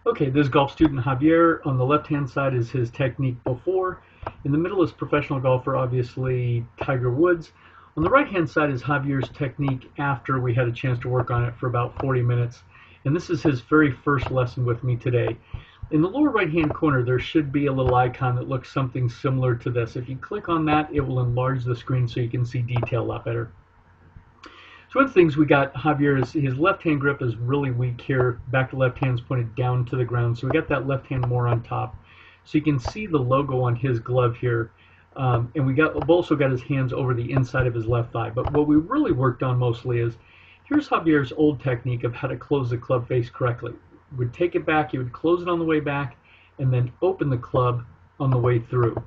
Okay, this golf student Javier. On the left-hand side is his technique before. In the middle is professional golfer, obviously Tiger Woods. On the right-hand side is Javier's technique after we had a chance to work on it for about 40 minutes. And this is his very first lesson with me today. In the lower right-hand corner, there should be a little icon that looks something similar to this. If you click on that, it will enlarge the screen so you can see detail a lot better. So one of the things we got Javier is his left hand grip is really weak here. Back to left hand's pointed down to the ground. So we got that left hand more on top. So you can see the logo on his glove here. And we've also got his hands over the inside of his left thigh. But what we really worked on mostly is, here's Javier's old technique of how to close the club face correctly. Would take it back, he would close it on the way back, and then open the club on the way through.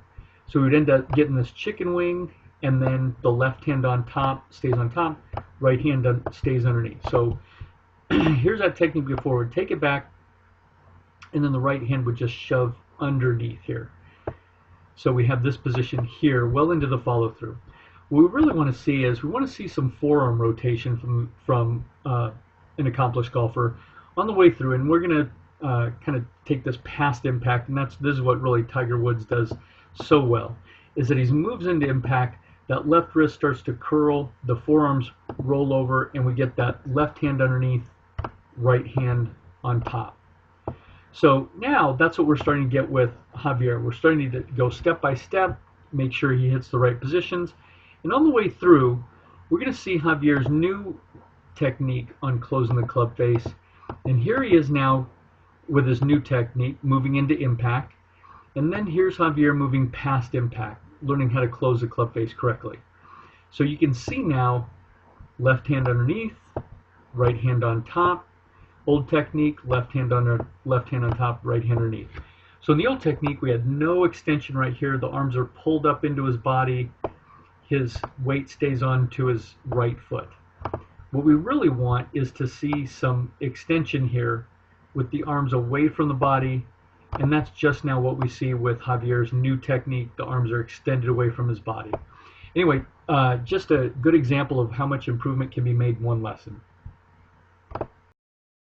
So we'd end up getting this chicken wing, and then the left hand on top stays on top, right hand stays underneath. So here's that technique before. We'd take it back, and then the right hand would just shove underneath here. So we have this position here, well into the follow through. What we really want to see is, we want to see some forearm rotation from an accomplished golfer on the way through, and we're going to kind of take this past impact, and this is what really Tiger Woods does so well, is that he moves into impact, that left wrist starts to curl, the forearms roll over, and we get that left hand underneath, right hand on top. So now that's what we're starting to get with Javier. We're starting to go step by step, make sure he hits the right positions, and on the way through, we're going to see Javier's new technique on closing the club face. And here he is now with his new technique, moving into impact. And then here's Javier moving past impact, learning how to close the club face correctly. So you can see now, left hand underneath, right hand on top. Old technique, left hand on top, right hand underneath. So in the old technique, we had no extension right here. The arms are pulled up into his body. His weight stays on to his right foot. What we really want is to see some extension here with the arms away from the body, and that's just now what we see with Javier's new technique. The arms are extended away from his body. Anyway, just a good example of how much improvement can be made in one lesson.